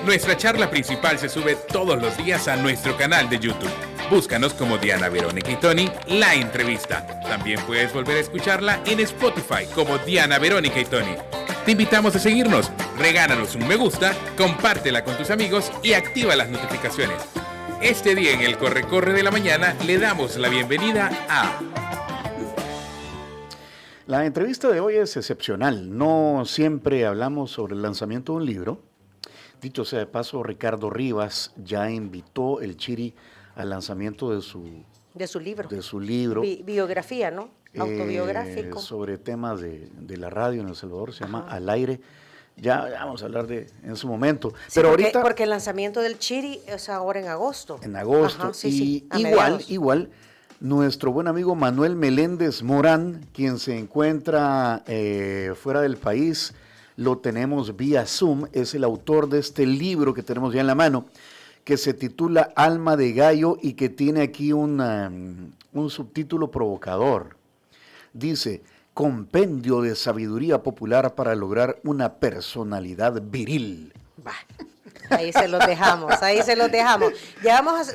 Nuestra charla principal se sube todos los días a nuestro canal de YouTube. Búscanos como Diana, Verónica y Tony, la entrevista. También puedes volver a escucharla en Spotify como Diana, Verónica y Tony. Te invitamos a seguirnos, regálanos un me gusta, compártela con tus amigos y activa las notificaciones. Este día en el Corre de la Mañana le damos la bienvenida a... La entrevista de hoy es excepcional. No siempre hablamos sobre el lanzamiento de un libro. Dicho sea de paso, Ricardo Rivas ya invitó el Chiri al lanzamiento de su libro. Biografía, ¿no? Autobiográfico. Sobre temas de la radio en El Salvador, se llama Al Aire. Ya vamos a hablar en su momento. Sí, pero ahorita, porque el lanzamiento del Chiri es ahora en agosto. En agosto. Ajá, sí, igual, nuestro buen amigo Manuel Meléndez Morán, quien se encuentra fuera del país, lo tenemos vía Zoom, es el autor de este libro que tenemos ya en la mano, que se titula Alma de Gallo y que tiene aquí un subtítulo provocador. Dice, compendio de sabiduría popular para lograr una personalidad viril. Ahí se los dejamos. Ya vamos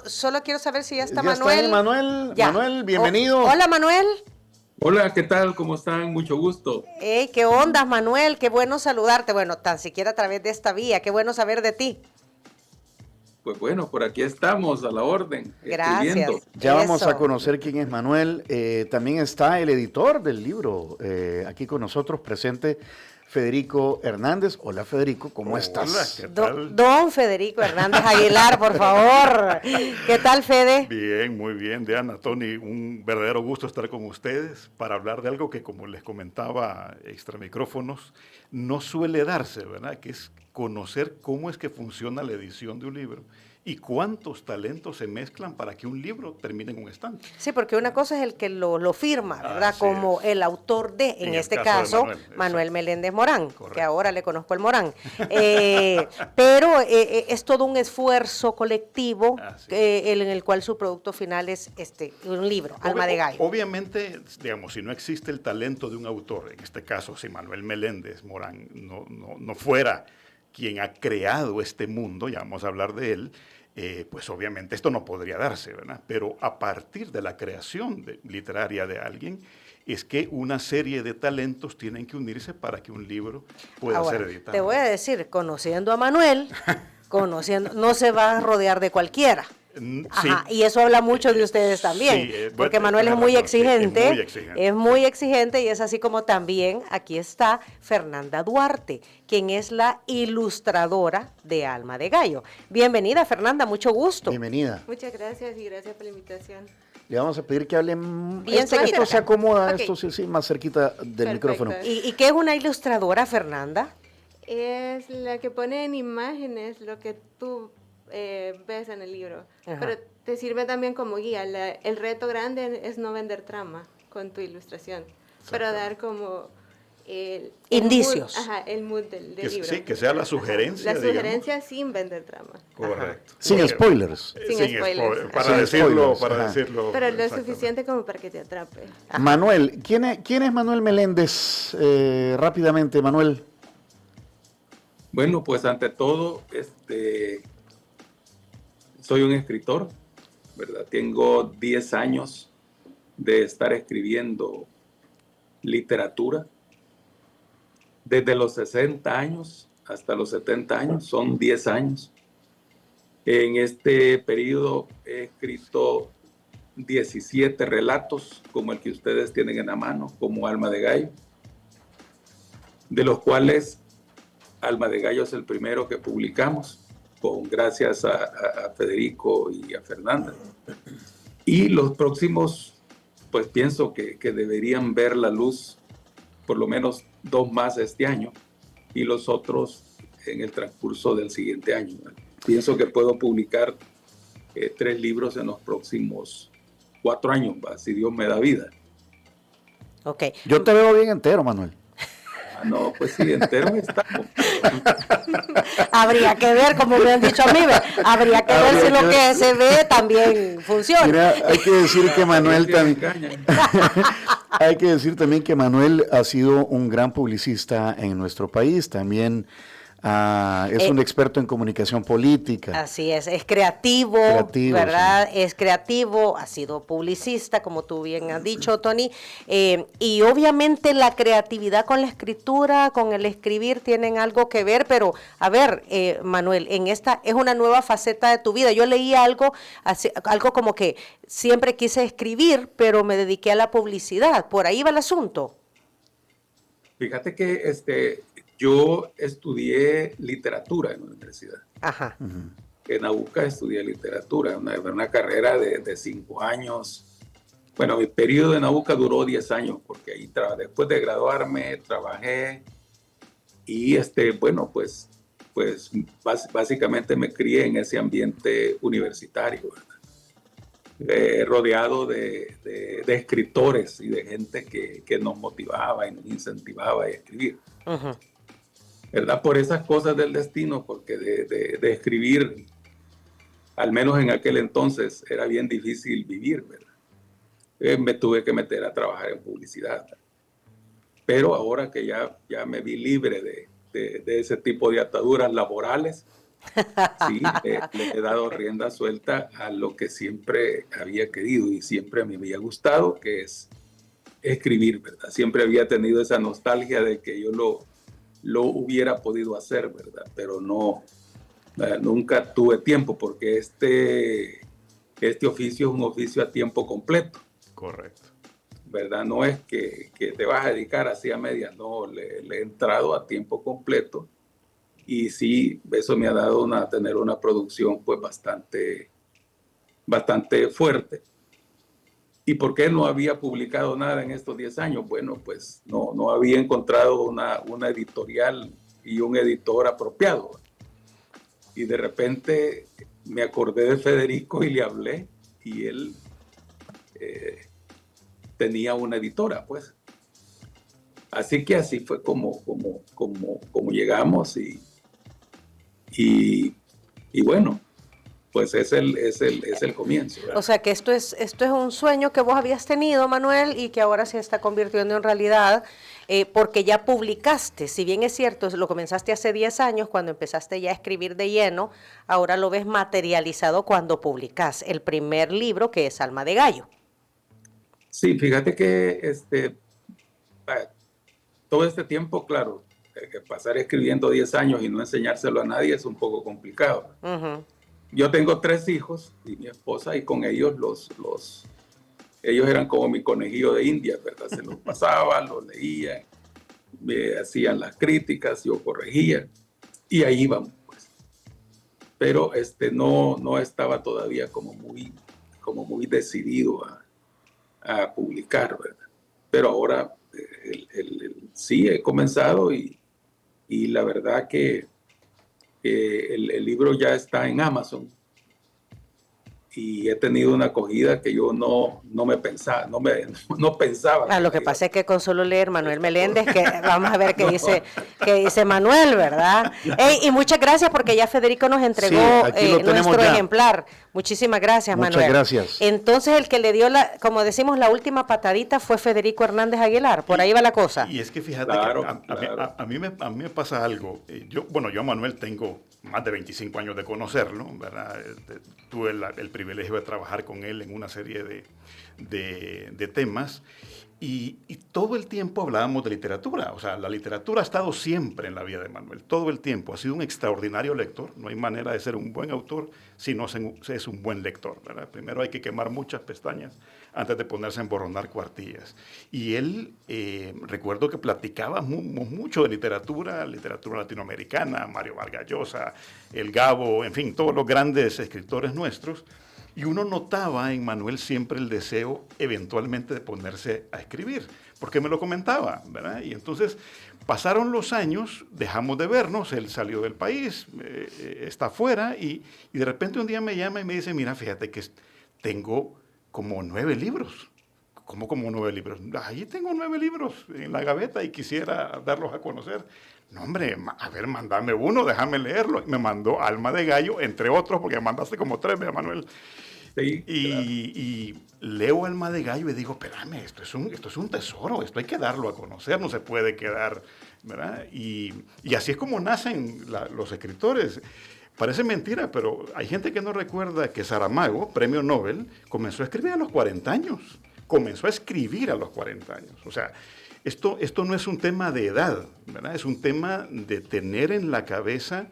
solo quiero saber si ya está Manuel. Está Manuel. Ya. Manuel, bienvenido. Hola, Manuel. Hola, ¿qué tal? ¿Cómo están? Mucho gusto. Hey, ¿qué onda, Manuel? Qué bueno saludarte. Bueno, tan siquiera a través de esta vía. Qué bueno saber de ti. Pues bueno, por aquí estamos, a la orden. Gracias. Ya vamos a conocer quién es Manuel. También está el editor del libro aquí con nosotros, presente, Federico Hernández. Hola, Federico, ¿cómo estás? Hola, ¿qué tal? Don Federico Hernández Aguilar, por favor. ¿Qué tal, Fede? Bien, muy bien, Diana, Tony, un verdadero gusto estar con ustedes para hablar de algo que, como les comentaba extra micrófonos, no suele darse, ¿verdad? Que es conocer cómo es que funciona la edición de un libro y cuántos talentos se mezclan para que un libro termine en un estante. Sí, porque una cosa es el que lo firma, ¿verdad? Como el autor de, en este caso, Manuel Meléndez Morán, correcto, que ahora le conozco el Morán. Pero es todo un esfuerzo colectivo en el cual su producto final es un libro, Alma de Gallo. Obviamente, digamos, si no existe el talento de un autor, en este caso, si Manuel Meléndez Morán no fuera quien ha creado este mundo, ya vamos a hablar de él, pues obviamente esto no podría darse, ¿verdad? Pero a partir de la creación literaria de alguien, es que una serie de talentos tienen que unirse para que un libro pueda ser editado. Te voy a decir, conociendo a Manuel, no se va a rodear de cualquiera. Ajá, sí. Y eso habla mucho de ustedes también, sí, porque Manuel es muy exigente, es muy exigente y es así como también aquí está Fernanda Duarte, quien es la ilustradora de Alma de Gallo. Bienvenida, Fernanda, mucho gusto. Bienvenida. Muchas gracias y gracias por la invitación. Le vamos a pedir que hablen bien cerquita. Esto se acomoda, okay. Esto sí, más cerquita del micrófono. ¿Y qué es una ilustradora, Fernanda? Es la que pone en imágenes lo que tú ves en el libro, pero te sirve también como guía. El reto grande es no vender trama con tu ilustración, pero dar como indicios. El mood del libro. Sí, que sea la sugerencia. La sugerencia sin vender trama. Correcto. Sin spoilers. Sin spoilers. Para decirlo. Pero lo suficiente como para que te atrape. Manuel, ¿quién es Manuel Meléndez? Rápidamente, Manuel. Bueno, pues ante todo, soy un escritor, ¿verdad? Tengo 10 años de estar escribiendo literatura. Desde los 60 años hasta los 70 años, son 10 años. En este periodo he escrito 17 relatos, como el que ustedes tienen en la mano, como Alma de Gallo, de los cuales Alma de Gallo es el primero que publicamos, gracias a Federico y a Fernanda. Y los próximos, pues pienso que deberían ver la luz, por lo menos 2 más este año, y los otros en el transcurso del siguiente año. Pienso que puedo publicar 3 libros en los próximos 4 años, si Dios me da vida. Okay. Yo te veo bien entero, Manuel. No, pues sí, entero estamos. Habría que ver, como me han dicho a mí, habría que ver si lo que se ve también funciona. Mira, hay que decir que Manuel también... Hay que decir también que Manuel ha sido un gran publicista en nuestro país, también Es un experto en comunicación política. Así es creativo, ¿verdad? Sí. Es creativo, ha sido publicista, como tú bien has dicho, Tony, y obviamente la creatividad con la escritura, con el escribir, tienen algo que ver, pero a ver, Manuel, en esta es una nueva faceta de tu vida. Yo leí algo como que siempre quise escribir, pero me dediqué a la publicidad. ¿Por ahí va el asunto? Fíjate que yo estudié literatura en la universidad. Ajá. En Nabucco estudié literatura, una carrera de 5 años. Bueno, mi periodo en Nabucco duró 10 años, porque ahí después de graduarme trabajé y bueno, pues básicamente me crié en ese ambiente universitario, rodeado de escritores y de gente que nos motivaba y nos incentivaba a escribir. Uh-huh. ¿Verdad? Por esas cosas del destino, porque de escribir, al menos en aquel entonces, era bien difícil vivir, ¿verdad? Me tuve que meter a trabajar en publicidad. Pero ahora que ya me vi libre de ese tipo de ataduras laborales, sí, le he dado rienda suelta a lo que siempre había querido y siempre me había gustado, que es escribir, ¿verdad? Siempre había tenido esa nostalgia de que yo lo hubiera podido hacer, ¿verdad? Pero nunca tuve tiempo, porque este oficio es un oficio a tiempo completo. Correcto. ¿Verdad? No es que te vas a dedicar así a medias, no, le he entrado a tiempo completo y sí, eso me ha dado tener una producción pues bastante fuerte. ¿Y por qué no había publicado nada en estos 10 años? Bueno, pues no había encontrado una editorial y un editor apropiado. Y de repente me acordé de Federico y le hablé, y él tenía una editora, pues. Así que así fue como llegamos y bueno, pues es el comienzo, ¿verdad? O sea que esto es un sueño que vos habías tenido, Manuel, y que ahora se está convirtiendo en realidad, porque ya publicaste. Si bien es cierto, lo comenzaste hace 10 años, cuando empezaste ya a escribir de lleno, ahora lo ves materializado cuando publicás el primer libro, que es Alma de Gallo. Sí, fíjate que todo este tiempo, claro, que pasar escribiendo 10 años y no enseñárselo a nadie es un poco complicado. Uh-huh. Yo tengo 3 hijos y mi esposa, y con ellos ellos eran como mi conejillo de India, ¿verdad? Se los pasaba, los leía, me hacían las críticas, yo corregía y ahí íbamos, pues. Pero no estaba todavía como muy decidido a publicar, ¿verdad? Pero ahora sí he comenzado y la verdad que el libro ya está en Amazon y he tenido una acogida que yo no pensaba. Lo que pasa es que con solo leer Manuel Meléndez, que vamos a ver qué dice Manuel, ¿verdad? Y muchas gracias, porque ya Federico nos entregó nuestro ejemplar. Muchísimas gracias, Manuel. Muchas gracias. Entonces el que le dio como decimos, la última patadita fue Federico Hernández Aguilar. Por ahí va la cosa. Y es que fíjate, claro, que a mí me pasa algo. Yo a Manuel tengo más de 25 años de conocerlo, ¿verdad? Tuve el privilegio de trabajar con él en una serie de temas y todo el tiempo hablábamos de literatura. O sea, la literatura ha estado siempre en la vida de Manuel, todo el tiempo. Ha sido un extraordinario lector. No hay manera de ser un buen autor si no es un buen lector, ¿verdad? Primero hay que quemar muchas pestañas antes de ponerse a emborronar cuartillas. Y él, recuerdo que platicábamos mucho de literatura latinoamericana, Mario Vargas Llosa, El Gabo, en fin, todos los grandes escritores nuestros. Y uno notaba en Manuel siempre el deseo eventualmente de ponerse a escribir, porque me lo comentaba, ¿verdad? Y entonces pasaron los años, dejamos de vernos, él salió del país, está afuera, y de repente un día me llama y me dice, mira, fíjate que tengo como 9 libros. ¿Cómo como 9 libros? Ahí tengo 9 libros en la gaveta y quisiera darlos a conocer. No, hombre, a ver, mándame uno, déjame leerlo. Me mandó Alma de Gallo, entre otros, porque me mandaste como 3, Manuel. Sí, y leo Alma de Gallo y digo, espérame, esto es un tesoro, esto hay que darlo a conocer, no se puede quedar, ¿verdad? Y así es como nacen los escritores. Parece mentira, pero hay gente que no recuerda que Saramago, premio Nobel, comenzó a escribir a los 40 años. Comenzó a escribir a los 40 años. O sea, esto no es un tema de edad, ¿verdad? Es un tema de tener en la cabeza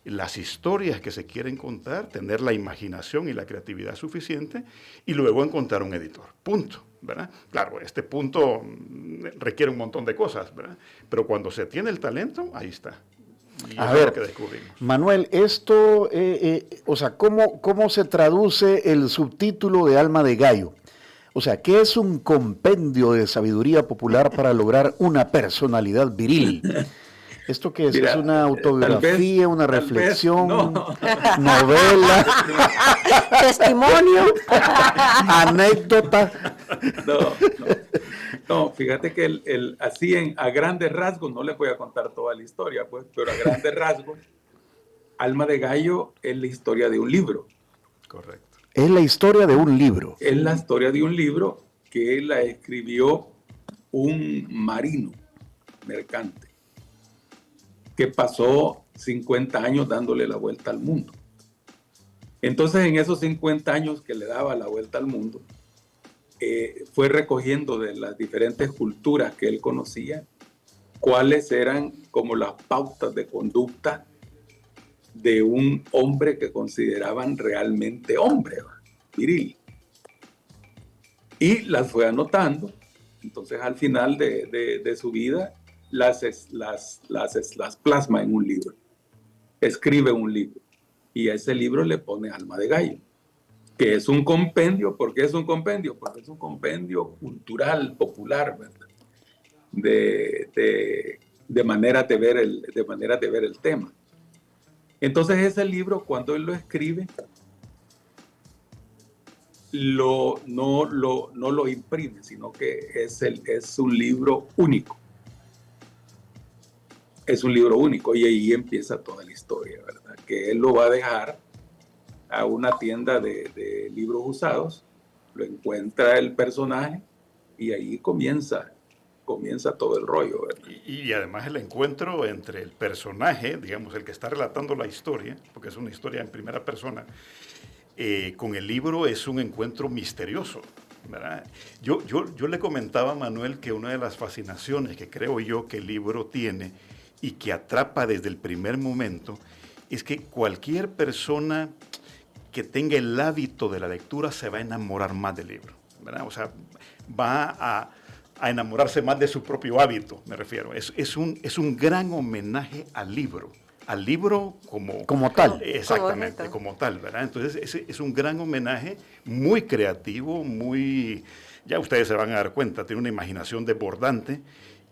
las historias que se quieren contar, tener la imaginación y la creatividad suficiente y luego encontrar un editor. Punto, ¿verdad? Claro, este punto requiere un montón de cosas, ¿verdad? Pero cuando se tiene el talento, ahí está. Y a ver, Manuel, esto, o sea, ¿cómo se traduce el subtítulo de Alma de Gallo? O sea, ¿qué es un compendio de sabiduría popular para lograr una personalidad viril? ¿Esto qué es? ¿Es una autobiografía, una reflexión, novela, testimonio, anécdota? No, fíjate que así a grandes rasgos, no les voy a contar toda la historia, pues, pero a grandes rasgos, Alma de Gallo es la historia de un libro. Correcto. Es la historia de un libro. Es la historia de un libro que la escribió un marino mercante que pasó 50 años dándole la vuelta al mundo. Entonces, en esos 50 años que le daba la vuelta al mundo, fue recogiendo de las diferentes culturas que él conocía cuáles eran como las pautas de conducta de un hombre que consideraban realmente hombre, viril. Y las fue anotando. Entonces, al final de su vida, las plasma en un libro. Escribe un libro. Y a ese libro le pone Alma de Gallo, que es un compendio. ¿Por qué es un compendio? Porque es un compendio cultural, popular, ¿verdad? De manera de ver el tema. Entonces, ese libro, cuando él lo escribe, no lo imprime, sino que es un libro único. Es un libro único y ahí empieza toda la historia, ¿verdad? Que él lo va a dejar a una tienda de libros usados, lo encuentra el personaje y ahí comienza todo el rollo, ¿verdad? Y además el encuentro entre el personaje, digamos, el que está relatando la historia, porque es una historia en primera persona, con el libro es un encuentro misterioso, ¿verdad? Yo le comentaba a Manuel que una de las fascinaciones que creo yo que el libro tiene y que atrapa desde el primer momento es que cualquier persona que tenga el hábito de la lectura se va a enamorar más del libro, ¿verdad? O sea, va a enamorarse más de su propio hábito, me refiero. Es un gran homenaje al libro como tal. Exactamente, como tal, ¿verdad? Entonces, es un gran homenaje, muy creativo, ya ustedes se van a dar cuenta, tiene una imaginación desbordante.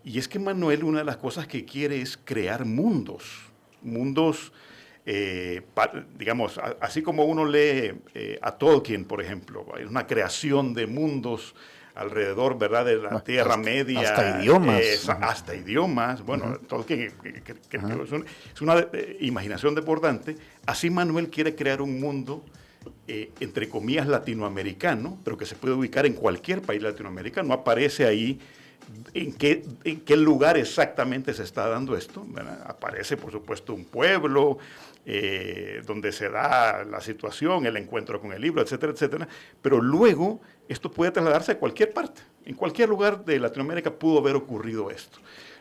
Y es que Manuel, una de las cosas que quiere es crear mundos, digamos, así como uno lee a Tolkien, por ejemplo, hay una creación de mundos alrededor, ¿verdad?, de la Tierra Media. Hasta idiomas. Hasta idiomas. Bueno, Tolkien es una imaginación desbordante. Así Manuel quiere crear un mundo, entre comillas, latinoamericano, pero que se puede ubicar en cualquier país latinoamericano. No aparece ahí en qué lugar exactamente se está dando esto, ¿verdad? Aparece, por supuesto, un pueblo donde se da la situación, el encuentro con el libro, etcétera, etcétera. Pero luego esto puede trasladarse a cualquier parte. En cualquier lugar de Latinoamérica pudo haber ocurrido esto.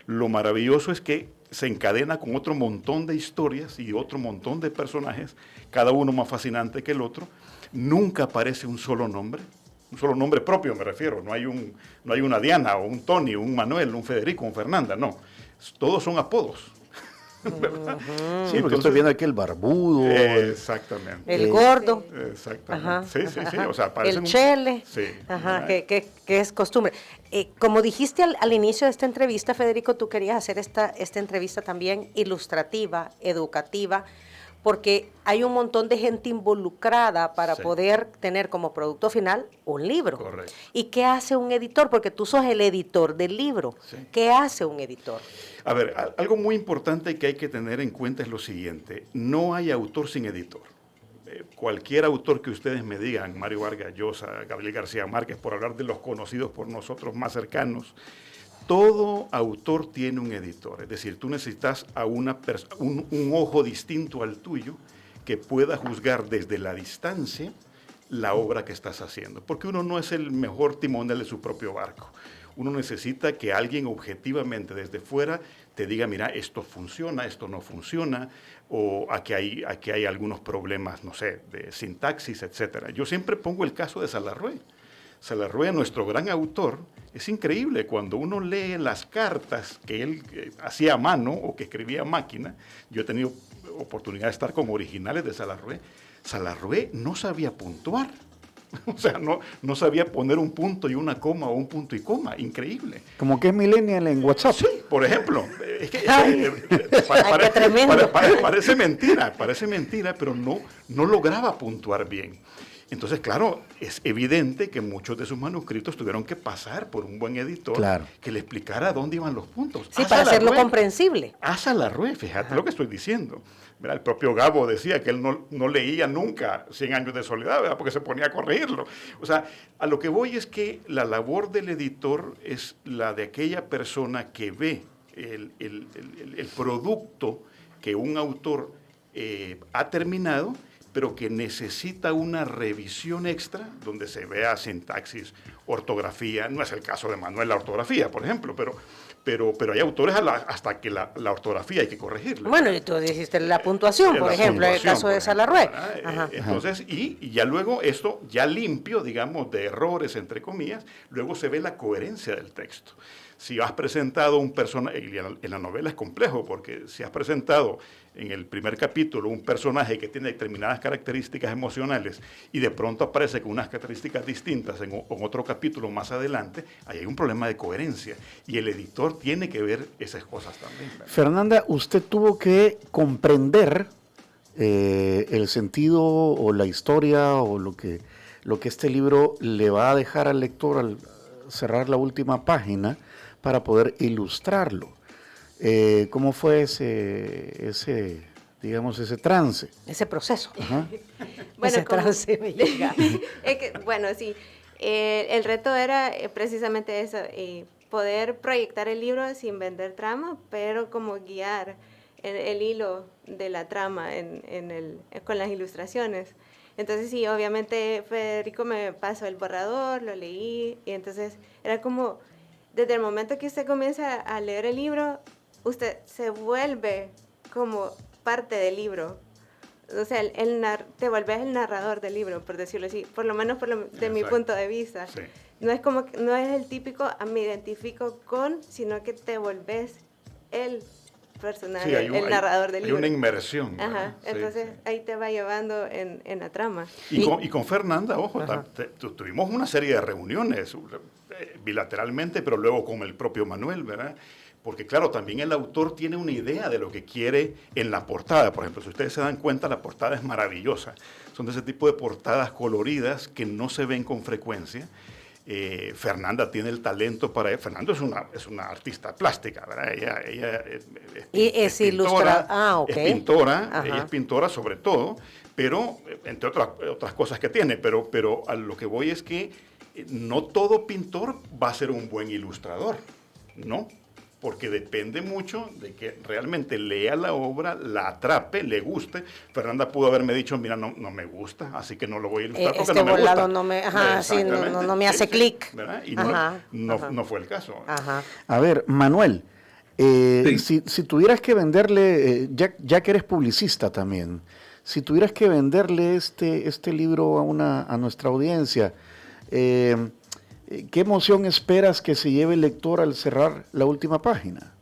Lo maravilloso es que se encadena con otro montón de historias y otro montón de personajes, cada uno más fascinante que el otro. Nunca aparece un solo nombre propio, me refiero. No hay una Diana o un Tony, un Manuel, un Federico, un Fernanda, no. Todos son apodos. ¿Verdad? Sí, porque estoy viendo aquí el barbudo. Exactamente. El gordo. Exactamente. Ajá, sí. O sea, el chele. Sí. Ajá, que es costumbre. Como dijiste al inicio de esta entrevista, Federico, tú querías hacer esta entrevista también ilustrativa, educativa, porque hay un montón de gente involucrada para poder tener como producto final un libro. Correcto. ¿Y qué hace un editor? Porque tú sos el editor del libro. Sí. ¿Qué hace un editor? A ver, algo muy importante que hay que tener en cuenta es lo siguiente. No hay autor sin editor. cualquier autor que ustedes me digan, Mario Vargas Llosa, Gabriel García Márquez, por hablar de los conocidos por nosotros más cercanos, todo autor tiene un editor. Es decir, tú necesitas a un ojo distinto al tuyo que pueda juzgar desde la distancia la obra que estás haciendo. Porque uno no es el mejor timonel de su propio barco. Uno necesita que alguien objetivamente desde fuera te diga, mira, esto funciona, esto no funciona, o aquí hay algunos problemas, no sé, de sintaxis, etc. Yo siempre pongo el caso de Salarrué. Salarrué, nuestro gran autor, es increíble cuando uno lee las cartas que él hacía a mano o que escribía a máquina. Yo he tenido oportunidad de estar con originales de Salarrué. Salarrué no sabía puntuar. O sea, no sabía poner un punto y una coma o un punto y coma. Increíble. Como que es millennial en WhatsApp. Sí, por ejemplo. Es que, parece mentira, pero no lograba puntuar bien. Entonces, claro, es evidente que muchos de sus manuscritos tuvieron que pasar por un buen editor que le explicara dónde iban los puntos. Sí, para hacerlo comprensible. A Salarrué, fíjate lo que estoy diciendo. Mira, el propio Gabo decía que él no leía nunca 100 años de soledad, ¿verdad? Porque se ponía a corregirlo. O sea, a lo que voy es que la labor del editor es la de aquella persona que ve el producto que un autor ha terminado, pero que necesita una revisión extra donde se vea sintaxis, ortografía. No es el caso de Manuel la ortografía, por ejemplo, pero hay autores hasta que la ortografía hay que corregirla. Bueno, y tú dijiste la puntuación, por ejemplo, en el caso de Salarrué. Entonces, y ya luego esto, ya limpio, digamos, de errores, entre comillas, luego se ve la coherencia del texto. Si has presentado un personaje, en la novela es complejo, porque si has presentado en el primer capítulo un personaje que tiene determinadas características emocionales y de pronto aparece con unas características distintas en otro capítulo más adelante, ahí hay un problema de coherencia y el editor tiene que ver esas cosas también, ¿verdad? Fernanda, usted tuvo que comprender el sentido o la historia o lo que este libro le va a dejar al lector al cerrar la última página para poder ilustrarlo. ¿Cómo fue ese trance? Ese proceso. Bueno, ese trance me llega. Bueno, sí. El reto era precisamente eso, poder proyectar el libro sin vender trama, pero como guiar el hilo de la trama con las ilustraciones. Entonces sí, obviamente Federico me pasó el borrador, lo leí, y entonces era como, desde el momento que usted comienza a leer el libro, usted se vuelve como parte del libro. O sea, te vuelves el narrador del libro, por decirlo así, por lo menos de mi punto de vista. Sí. No es el típico, me identifico con, sino que te volvés el personaje, sí, el narrador del libro. Hay una inmersión. Ajá, entonces ahí te va llevando en la trama. Y con Fernanda, ojo, tuvimos una serie de reuniones bilateralmente, pero luego con el propio Manuel, ¿verdad? Porque claro, también el autor tiene una idea de lo que quiere en la portada. Por ejemplo, si ustedes se dan cuenta, la portada es maravillosa. Son de ese tipo de portadas coloridas que no se ven con frecuencia. Fernanda tiene el talento para... Fernanda es una artista plástica, ¿verdad? Ella es pintora. Es pintora, ella es pintora sobre todo, pero entre otras cosas que tiene. Pero a lo que voy es que no todo pintor va a ser un buen ilustrador, ¿no? Porque depende mucho de que realmente lea la obra, la atrape, le guste. Fernanda pudo haberme dicho, mira, no me gusta, así que no lo voy a ilustrar porque no me gusta. No me hace clic. Y no fue el caso. Ajá. A ver, Manuel, si tuvieras que venderle, ya que eres publicista también, si tuvieras que venderle este libro a nuestra audiencia, ¿qué emoción esperas que se lleve el lector al cerrar la última página?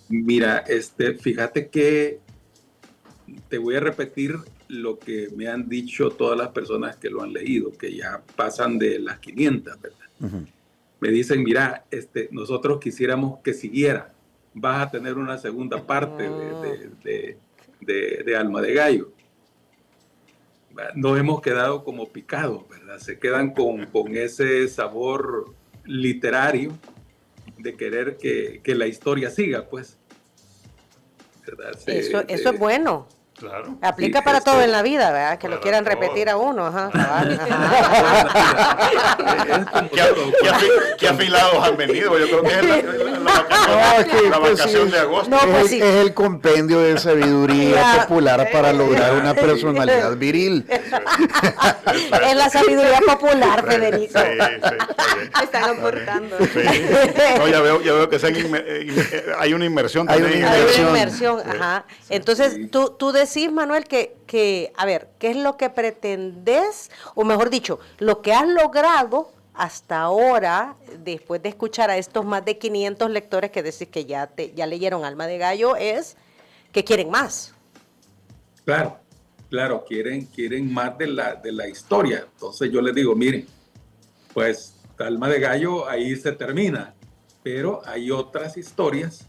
Mira, fíjate que te voy a repetir lo que me han dicho todas las personas que lo han leído, que ya pasan de las 500, ¿verdad? Uh-huh. Me dicen, mira, nosotros quisiéramos que siguiera. Vas a tener una segunda parte de Alma de Gallo. Nos hemos quedado como picados, ¿verdad? Se quedan con ese sabor literario de querer que la historia siga, pues. ¿Verdad? Eso es bueno. Claro. Aplica para todo en la vida, ¿verdad? Que lo quieran repetir a uno. Ajá. ¿Qué afilados han venido? Yo creo que es la vacación de agosto. No, pues es el compendio de sabiduría popular para lograr una personalidad viril. Es la sabiduría popular, Federico. Están aportando. No, ya veo que hay una inmersión también. Hay una inmersión, ajá. Entonces, tú decís, Manuel, que, a ver, ¿qué es lo que pretendes? O mejor dicho, lo que has logrado hasta ahora, después de escuchar a estos más de 500 lectores que decís que ya leyeron Alma de Gallo, es que quieren más. Claro, quieren más de la historia. Entonces yo les digo, miren, pues Alma de Gallo ahí se termina, pero hay otras historias,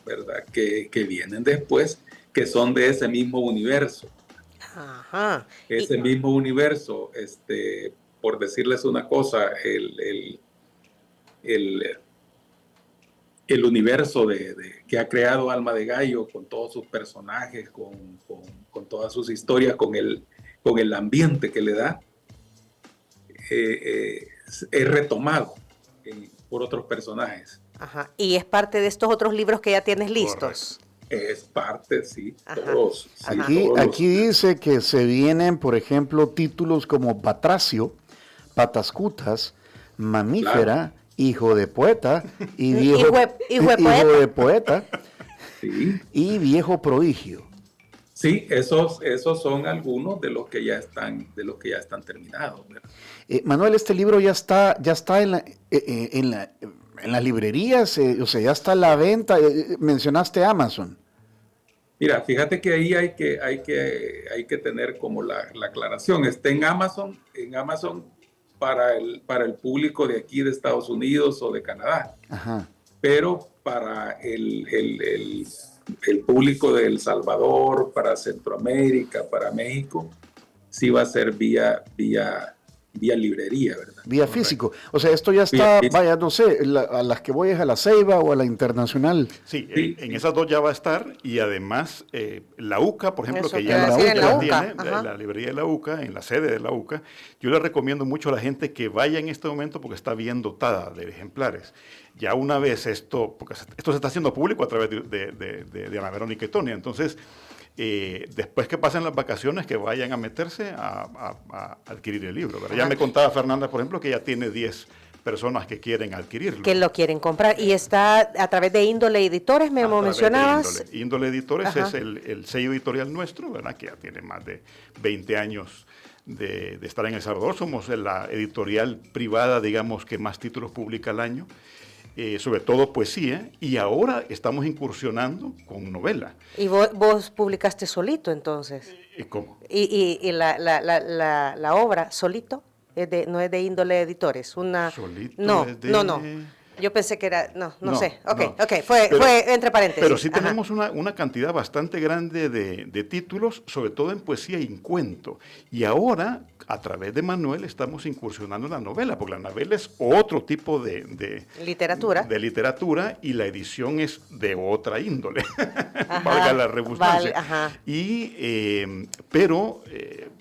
¿verdad? Que vienen después, que son de ese mismo universo. Ajá. Ese mismo universo, por decirles una cosa, el universo que ha creado Alma de Gallo, con todos sus personajes, con todas sus historias, con el ambiente que le da, es retomado por otros personajes. Ajá. Y es parte de estos otros libros que ya tienes listos. Correcto. Es parte, sí, Ajá. todos. Sí, Aquí dice que se vienen, por ejemplo, títulos como Batracio, Patascutas, Mamífera, claro. Hijo de Poeta y Hijo de Poeta, sí. Y Viejo Prodigio. Sí, esos son algunos de los que ya están terminados. Manuel, este libro ya está en las librerías, o sea, ya está a la venta. Mencionaste Amazon. Mira, fíjate que ahí hay que tener como la aclaración. Está en Amazon para el público de aquí de Estados Unidos o de Canadá. Ajá. Pero para el público de El Salvador, para Centroamérica, para México, sí va a ser vía librería, ¿verdad? Vía físico. O sea, esto ya está, vaya, no sé, a las que voy es a la Ceiba o a la Internacional. Sí, en esas dos ya va a estar, y además la UCA, por ejemplo, eso que ya la tiene, Ajá. la librería de la UCA, en la sede de la UCA, yo le recomiendo mucho a la gente que vaya en este momento porque está bien dotada de ejemplares. Ya una vez porque esto se está haciendo público a través de Ana Verónica y Tony, entonces después que pasen las vacaciones, que vayan a meterse a adquirir el libro, ¿verdad? Ya me contaba Fernanda, por ejemplo, que ya tiene 10 personas que quieren adquirirlo. Que lo quieren comprar. Y está a través de Índole Editores, me mencionabas. Índole Editores. Ajá. Es el sello editorial nuestro, ¿verdad? Que ya tiene más de 20 años de estar en El Salvador. Somos la editorial privada, digamos, que más títulos publica al año. Sobre todo poesía, y ahora estamos incursionando con novela. ¿Y vos publicaste solito entonces? ¿Cómo? ¿Y la obra solito? ¿No es de Índole Editores? Solito no, es de... No. Yo pensé que era... No sé. Ok, fue entre paréntesis. Pero sí tenemos una cantidad bastante grande de títulos, sobre todo en poesía y en cuento. Y ahora, a través de Manuel, estamos incursionando en la novela, porque la novela es otro tipo de literatura. De literatura, y la edición es de otra índole, valga la redundancia. Pero,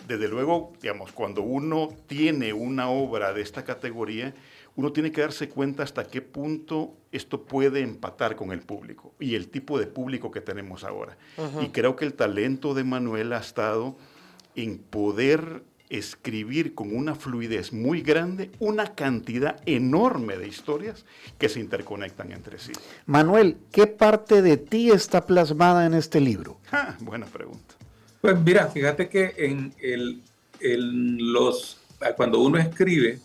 desde luego, digamos, cuando uno tiene una obra de esta categoría, uno tiene que darse cuenta hasta qué punto esto puede empatar con el público y el tipo de público que tenemos ahora. Uh-huh. Y creo que el talento de Manuel ha estado en poder escribir con una fluidez muy grande una cantidad enorme de historias que se interconectan entre sí. Manuel, ¿qué parte de ti está plasmada en este libro? Buena pregunta. Pues mira, fíjate que cuando uno escribe,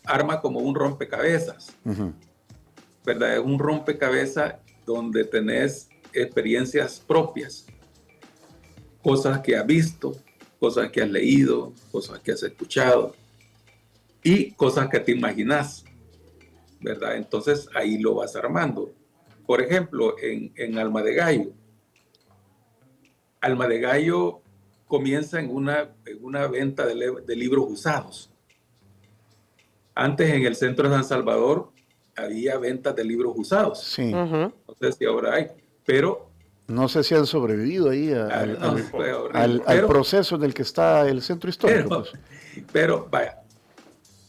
arma como un rompecabezas, uh-huh. ¿Verdad? Es un rompecabezas donde tenés experiencias propias, cosas que has visto, cosas que has leído, cosas que has escuchado y cosas que te imaginas, ¿verdad? Entonces ahí lo vas armando. Por ejemplo, en Alma de Gallo comienza en una venta de libros usados. Antes en el centro de San Salvador había ventas de libros usados. Sí. Uh-huh. No sé si ahora hay, pero No sé si han sobrevivido ahí al proceso en el que está el centro histórico. Pero vaya,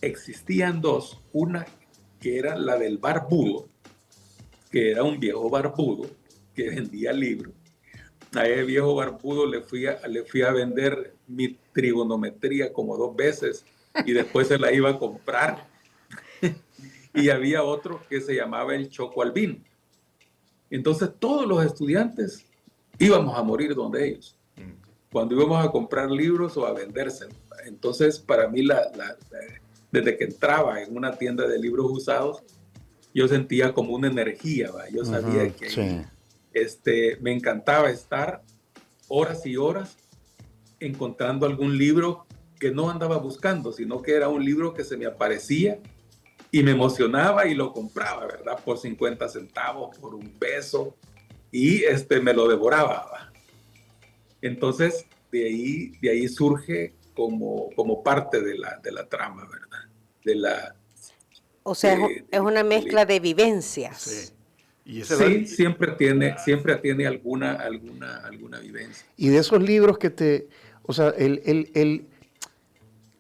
existían dos. Una que era la del barbudo, que era un viejo barbudo que vendía libros. A ese viejo barbudo le fui a vender mi trigonometría como 2 veces y después se la iba a comprar. Y había otro que se llamaba el Choco Albín. Entonces todos los estudiantes íbamos a morir donde ellos, cuando íbamos a comprar libros o a vendérselos. Entonces para mí, desde que entraba en una tienda de libros usados, yo sentía como una energía, ¿va? Yo sabía que me encantaba estar horas y horas encontrando algún libro que no andaba buscando, sino que era un libro que se me aparecía y me emocionaba y lo compraba, ¿verdad? Por 50 centavos, por $1, y me lo devoraba, ¿va? Entonces, de ahí surge como parte de la trama, ¿verdad? O sea, es una mezcla de vivencias. Sí. Sí, siempre tiene alguna vivencia. Y de esos libros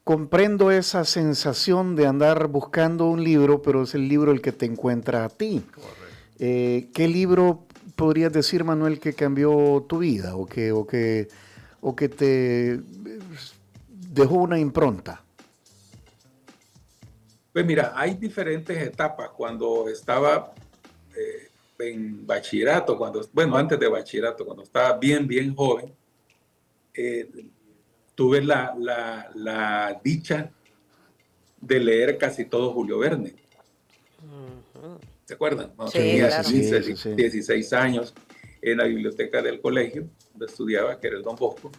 comprendo esa sensación de andar buscando un libro, pero es el libro el que te encuentra a ti. Correcto. ¿Qué libro podrías decir, Manuel, que cambió tu vida o que te dejó una impronta? Pues mira, hay diferentes etapas. Cuando estaba en bachillerato, antes de bachillerato, cuando estaba bien joven, tuve la dicha de leer casi todo Julio Verne. ¿Se acuerdan? Sí, tenía 16 años, en la biblioteca del colegio donde estudiaba, que era el Don Bosco,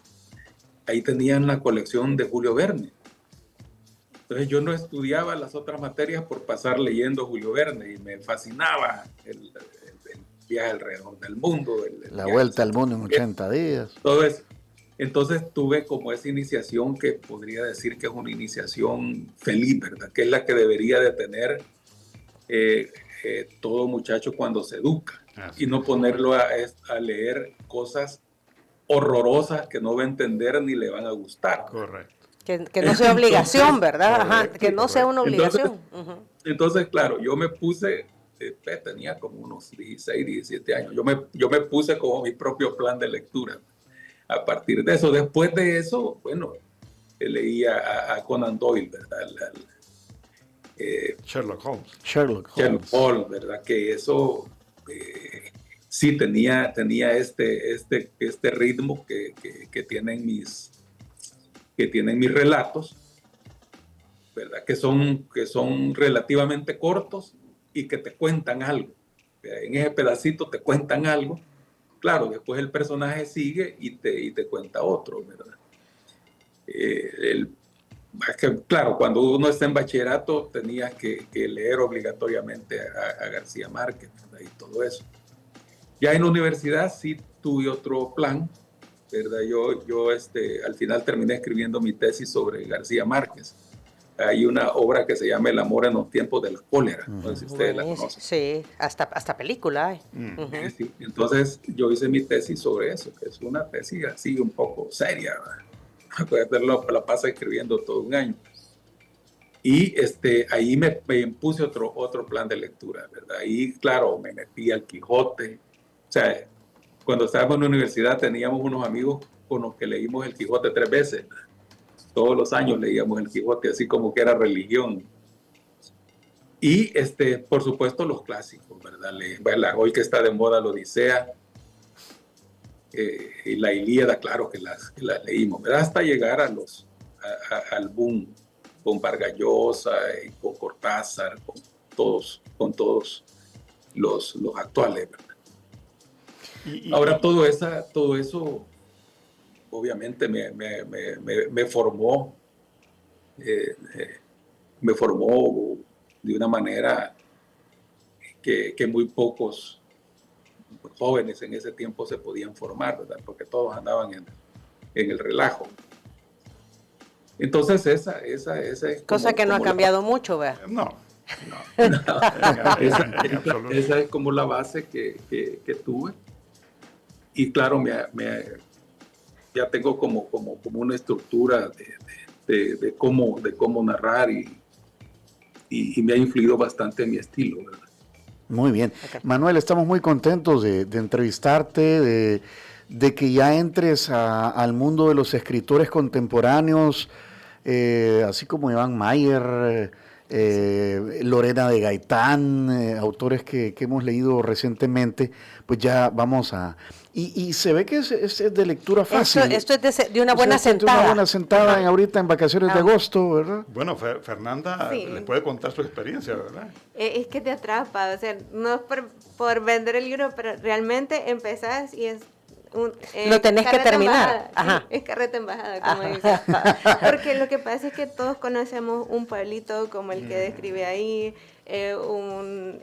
ahí tenían la colección de Julio Verne. Entonces yo no estudiaba las otras materias por pasar leyendo Julio Verne y me fascinaba el viaje alrededor del mundo. La vuelta al mundo en 80 días. Todo eso. Entonces tuve como esa iniciación que podría decir que es una iniciación feliz, ¿verdad? Que es la que debería de tener todo muchacho cuando se educa. Y no ponerlo a leer cosas horrorosas que no va a entender ni le van a gustar. Correcto. Que no sea obligación, ¿verdad? Correcto, que no sea una obligación. Entonces, claro, yo me puse, tenía como unos 16, 17 años, yo me puse como mi propio plan de lectura. A partir de eso, después de eso, bueno, leía a Conan Doyle, ¿verdad? Sherlock Holmes. Sherlock Holmes, ¿verdad? Que eso sí tenía este ritmo que tienen mis relatos, ¿verdad? Que son relativamente cortos y que te cuentan algo. En ese pedacito te cuentan algo. Claro, después el personaje sigue y te cuenta otro, ¿verdad? Claro, cuando uno está en bachillerato tenías que leer obligatoriamente a García Márquez, ¿verdad? Y todo eso. Ya en la universidad sí tuve otro plan, ¿verdad? Yo al final terminé escribiendo mi tesis sobre García Márquez. Hay una obra que se llama El amor en los tiempos del cólera. No sé si ustedes la conocen. Sí, hasta película hay. Sí. Entonces yo hice mi tesis sobre eso, que es una tesis así un poco seria. La pasé escribiendo todo un año. Y ahí me impuse otro plan de lectura, ¿verdad? Ahí, claro, me metí al Quijote. O sea, cuando estábamos en la universidad teníamos unos amigos con los que leímos el Quijote 3 veces. Todos los años leíamos el Quijote, así como que era religión. Y, por supuesto, los clásicos, ¿verdad? Hoy que está de moda la Odisea y la Ilíada, claro que las leímos, ¿verdad? Hasta llegar al boom con Vargas Llosa y con Cortázar, con todos los actuales, ¿verdad? Ahora todo eso obviamente me formó de una manera que muy pocos jóvenes en ese tiempo se podían formar, ¿verdad? Porque todos andaban en el relajo. Entonces esa es cosa que no ha cambiado mucho, ¿verdad? No. Esa es como la base que tuve. y claro, ya tengo como una estructura de cómo narrar y me ha influido bastante en mi estilo, ¿verdad? Muy bien. Okay. Manuel, estamos muy contentos de entrevistarte, de que ya entres al mundo de los escritores contemporáneos, así como Iván Mayer, Lorena de Gaitán, autores que hemos leído recientemente, pues ya vamos a... Y se ve que es de lectura fácil. Esto es de una buena sentada. De una buena sentada ahorita en vacaciones de agosto, ¿verdad? Bueno, Fernanda le puede contar su experiencia, ¿verdad? Es que te atrapa, o sea, no es por vender el libro, pero realmente empezás y es... lo tenés que terminar. Ajá. Sí, es carreta embajada, como dicen. Porque lo que pasa es que todos conocemos un pueblito como el que describe ahí, un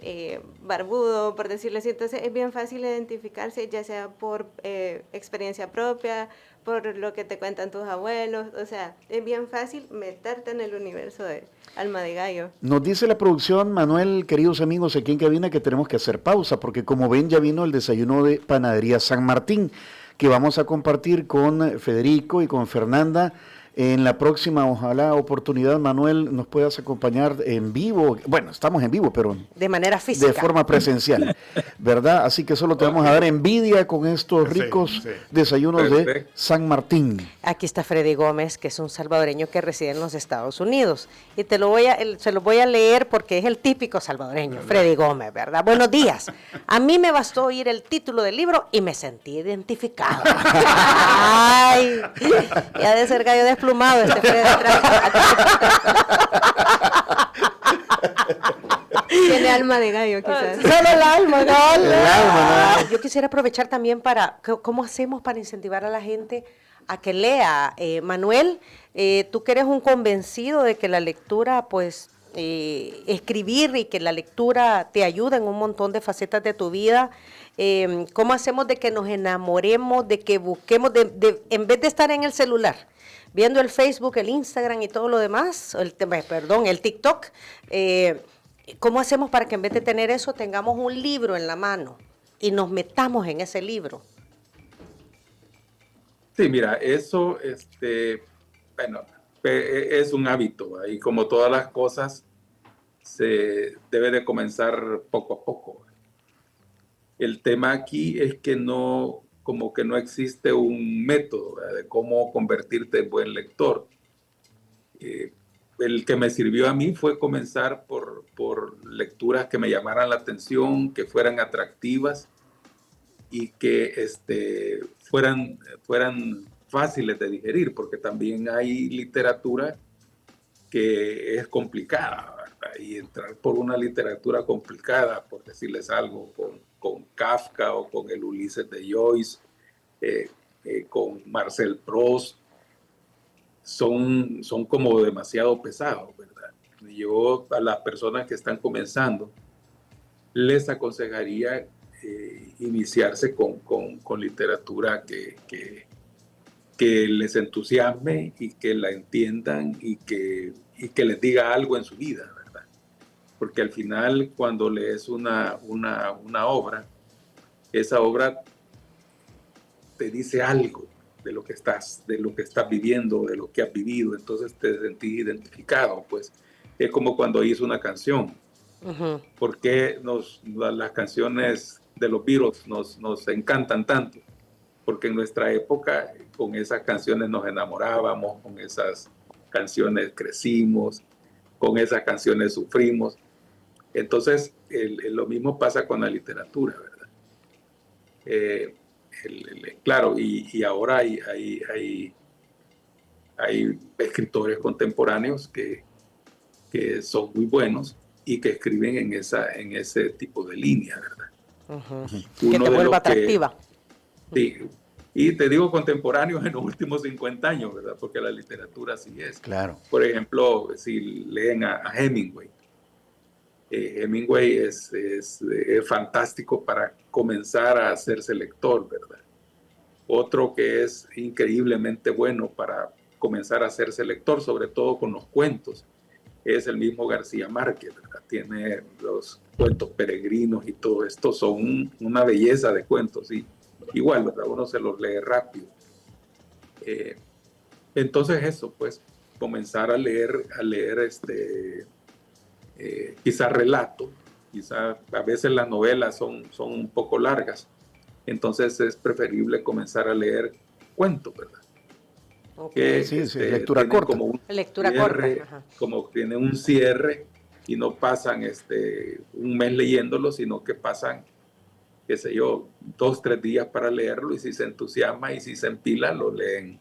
barbudo, por decirlo así. Entonces es bien fácil identificarse, ya sea por experiencia propia, por lo que te cuentan tus abuelos. O sea, es bien fácil meterte en el universo de Alma de Gallo. Nos dice la producción, Manuel, queridos amigos aquí en cabina, que tenemos que hacer pausa, porque como ven ya vino el desayuno de Panadería San Martín, que vamos a compartir con Federico y con Fernanda. En la próxima, ojalá, oportunidad, Manuel, nos puedas acompañar en vivo. Bueno, estamos en vivo, pero... de manera física. De forma presencial, ¿verdad? Así que solo te vamos a dar envidia con estos ricos desayunos de San Martín. Aquí está Freddy Gómez, que es un salvadoreño que reside en los Estados Unidos. Y se lo voy a leer porque es el típico salvadoreño, Freddy Gómez, ¿verdad? Buenos días. A mí me bastó oír el título del libro y me sentí identificado. Ay, ya de ser gallo desplumado este Freddy atrás. Tiene alma de gallo, quizás. Solo el alma, ¿no? Yo quisiera aprovechar también ¿cómo hacemos para incentivar a la gente a que lea? Manuel, tú que eres un convencido de que la lectura, pues, escribir y que la lectura te ayuda en un montón de facetas de tu vida, ¿cómo hacemos de que nos enamoremos, de que busquemos, en vez de estar en el celular, viendo el Facebook, el Instagram y todo lo demás, el TikTok, ¿cómo hacemos para que en vez de tener eso tengamos un libro en la mano y nos metamos en ese libro? Sí, mira, eso, bueno, es un hábito, y como todas las cosas, se debe de comenzar poco a poco. El tema aquí es que como que no existe un método, ¿verdad?, de cómo convertirte en buen lector. El que me sirvió a mí fue comenzar por lecturas que me llamaran la atención, que fueran atractivas y que fueran fáciles de digerir, porque también hay literatura que es complicada, ¿verdad? Y entrar por una literatura complicada, por decirles algo, con Kafka o con el Ulises de Joyce, con Marcel Proust, son como demasiado pesados, ¿verdad? Yo a las personas que están comenzando les aconsejaría iniciarse con literatura que les entusiasme y que la entiendan y que les diga algo en su vida, ¿verdad? Porque al final, cuando lees una obra, esa obra te dice algo de lo que estás viviendo, de lo que has vivido, entonces te sentís identificado, pues es como cuando hice una canción. Uh-huh. ¿Por qué las canciones de los Beatles nos encantan tanto? Porque en nuestra época con esas canciones nos enamorábamos, con esas canciones crecimos, con esas canciones sufrimos. Entonces lo mismo pasa con la literatura, ¿verdad? Claro, y ahora hay escritores contemporáneos que son muy buenos y que escriben en ese tipo de línea, ¿verdad? Uh-huh. Que te vuelva atractiva. Sí, y te digo contemporáneos en los últimos 50 años, ¿verdad? Porque la literatura así es. Claro. Por ejemplo, si leen a Hemingway, Hemingway es fantástico para comenzar a hacerse lector, ¿verdad? Otro que es increíblemente bueno para comenzar a hacerse lector, sobre todo con los cuentos, es el mismo García Márquez, ¿verdad? Tiene los cuentos peregrinos y todo esto, son una belleza de cuentos, ¿sí? igual, ¿verdad? Uno se los lee rápido. Entonces eso, pues, comenzar a leer quizás relatos, quizás a veces las novelas son un poco largas, entonces es preferible comenzar a leer cuentos, ¿verdad? Okay. Que, lectura corta. Como lectura cierre, corta. como tienen un cierre y no pasan un mes leyéndolo, sino que pasan, qué sé yo, 2, 3 días para leerlo, y si se entusiasma y si se empila, lo leen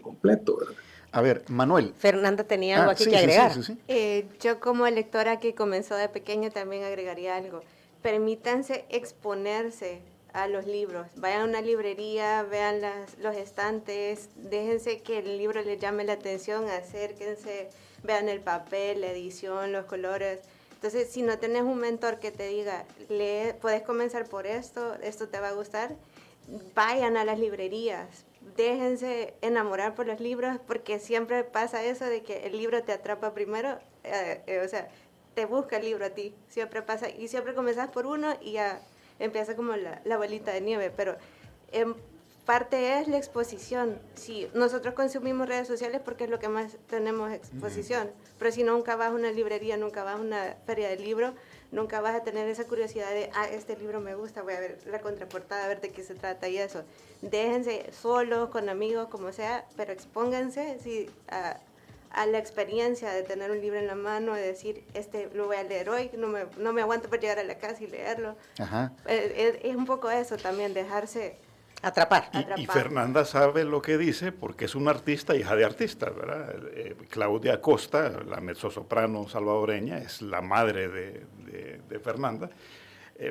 completo, ¿verdad? A ver, Manuel. Fernanda tenía algo aquí que agregar. Yo como lectora que comenzó de pequeña también agregaría algo. Permítanse exponerse a los libros. Vayan a una librería, vean los estantes, déjense que el libro les llame la atención, acérquense, vean el papel, la edición, los colores. Entonces, si no tenés un mentor que te diga, lee, puedes comenzar por esto te va a gustar, vayan a las librerías, déjense enamorar por los libros, porque siempre pasa eso de que el libro te atrapa primero, o sea, te busca el libro a ti, siempre pasa, y siempre comenzás por uno y ya empieza como la bolita de nieve, pero en parte es la exposición. Sí, nosotros consumimos redes sociales porque es lo que más tenemos exposición, pero si nunca vas a una librería, nunca vas a una feria de libro, nunca vas a tener esa curiosidad de, este libro me gusta, voy a ver la contraportada, a ver de qué se trata y eso. Déjense solos, con amigos, como sea, pero expónganse a la experiencia de tener un libro en la mano, de decir, lo voy a leer hoy, no me aguanto para llegar a la casa y leerlo. Ajá. Es un poco eso también, dejarse atrapar. Y Fernanda sabe lo que dice porque es una artista, hija de artistas, ¿verdad? Claudia Costa, la mezzosoprano salvadoreña, es la madre de Fernanda.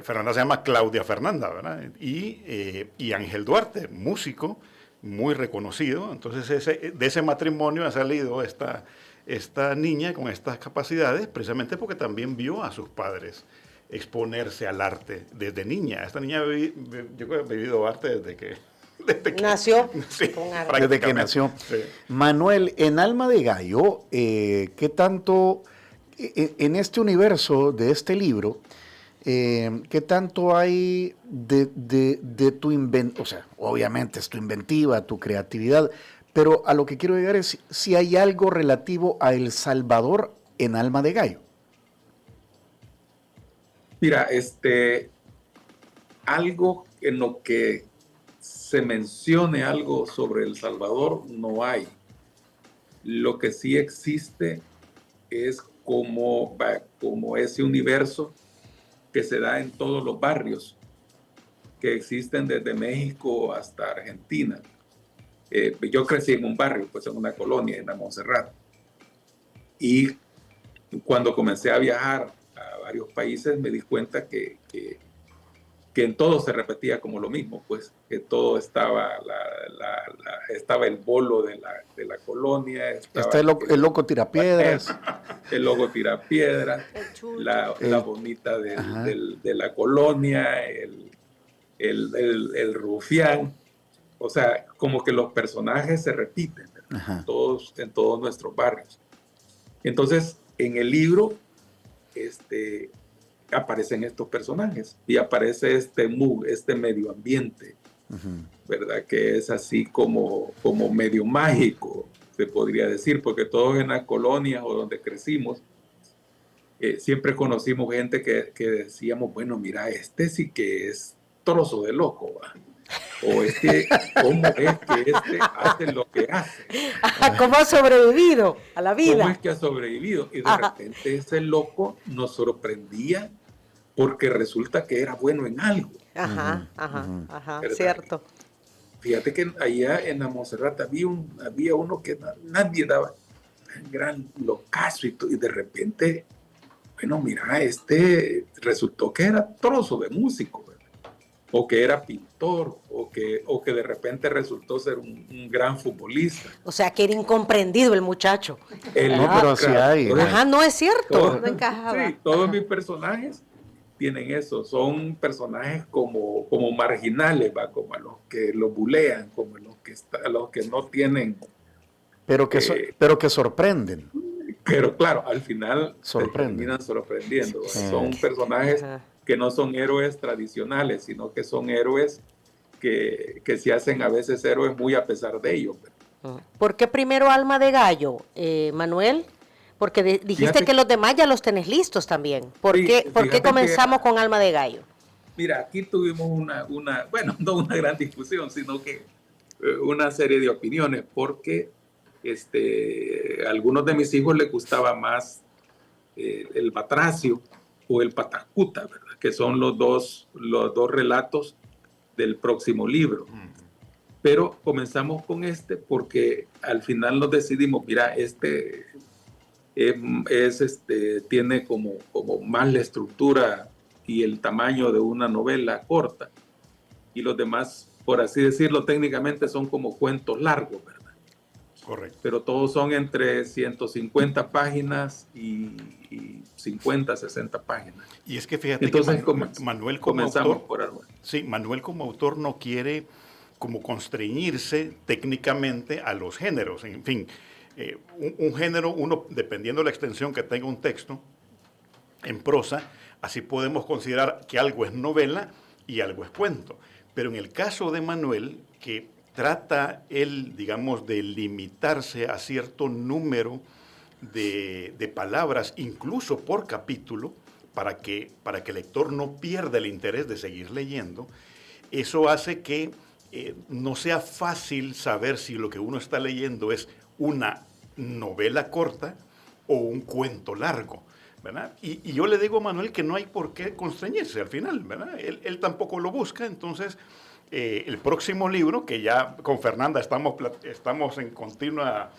Fernanda se llama Claudia Fernanda, ¿verdad? Y Ángel Duarte, músico muy reconocido. Entonces de ese matrimonio ha salido esta niña con estas capacidades, precisamente porque también vio a sus padres exponerse al arte desde niña. Esta niña yo creo que ha vivido arte desde que nació. Sí, con arte. Desde que nació. Sí. Manuel, en Alma de Gallo, ¿qué tanto, en este universo de este libro, qué tanto hay de tu invento? O sea, obviamente es tu inventiva, tu creatividad, pero a lo que quiero llegar es si hay algo relativo a El Salvador en Alma de Gallo. Mira, algo en lo que se mencione algo sobre El Salvador no hay. Lo que sí existe es como ese universo que se da en todos los barrios que existen desde México hasta Argentina. Yo crecí en un barrio, pues en una colonia, en la Montserrat. Y cuando comencé a viajar a varios países, me di cuenta que en todo se repetía como lo mismo, pues que todo estaba, estaba el bolo de la colonia. Está el loco tirapiedras. El loco tirapiedras, la bonita de la colonia, el rufián. O sea, como que los personajes se repiten en todos nuestros barrios. Entonces, en el libro, aparecen estos personajes y aparece este medio ambiente, ¿verdad? Que es así como medio mágico, se podría decir, porque todos en las colonias o donde crecimos, siempre conocimos gente que decíamos, bueno, mira, sí que es trozo de loco, ¿va? O ¿cómo es que hace lo que hace? ¿Cómo ha sobrevivido a la vida? ¿Cómo es que ha sobrevivido? Y de repente ese loco nos sorprendía porque resulta que era bueno en algo. Cierto. Fíjate que allá en la Montserrat había uno que nadie daba un gran locazo y de repente, bueno, mira, resultó que era trozo de músico, ¿verdad? O que era pintor, o que de repente resultó ser un gran futbolista. O sea, que era incomprendido el muchacho. No, pero así hay. No es cierto. No encajaba. Sí, todos mis personajes tienen eso, son personajes como marginales, ¿va? Como a los que los bulean, como a los que no tienen... Pero que sorprenden. Pero claro, al final terminan sorprendiendo. Sí. Son personajes que no son héroes tradicionales, sino que son héroes que se hacen a veces héroes muy a pesar de ello. ¿Por qué primero Alma de Gallo, Manuel? Porque dijiste que los demás ya los tenés listos también. ¿Por qué comenzamos con Alma de Gallo? Mira, aquí tuvimos bueno, no una gran discusión, sino que una serie de opiniones, porque a algunos de mis hijos les gustaba más el Batracio o el Patacuta, ¿verdad? Que son los dos relatos del próximo libro. Pero comenzamos con porque al final nos decidimos, mira, tiene como más la estructura y el tamaño de una novela corta, y los demás, por así decirlo, técnicamente son como cuentos largos, ¿verdad? Correcto. Pero todos son entre 150 páginas y 50, 60 páginas. Y es que fíjate entonces, que Manuel como autor, Manuel como autor no quiere como constreñirse técnicamente a los géneros. En fin, un género, uno, dependiendo de la extensión que tenga un texto en prosa, así podemos considerar que algo es novela y algo es cuento. Pero en el caso de Manuel, que trata él, digamos, de limitarse a cierto número de palabras, incluso por capítulo, para que el lector no pierda el interés de seguir leyendo, eso hace que no sea fácil saber si lo que uno está leyendo es una novela corta o un cuento largo, ¿verdad? Y yo le digo a Manuel que no hay por qué constreñirse al final, ¿verdad? Él tampoco lo busca, entonces el próximo libro, que ya con Fernanda estamos en continua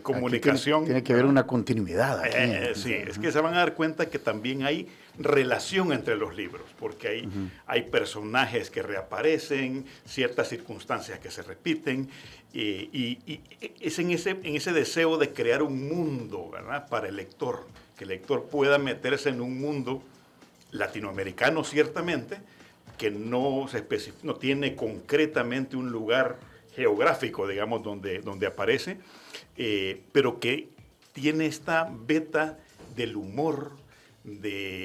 comunicación. Tiene que haber una continuidad aquí. Sí, es que se van a dar cuenta que también hay relación entre los libros, porque hay personajes que reaparecen, ciertas circunstancias que se repiten, y es en ese deseo de crear un mundo, ¿verdad?, para el lector, que el lector pueda meterse en un mundo latinoamericano, ciertamente, que no tiene concretamente un lugar geográfico, digamos, donde aparece, pero que tiene esta veta del humor, del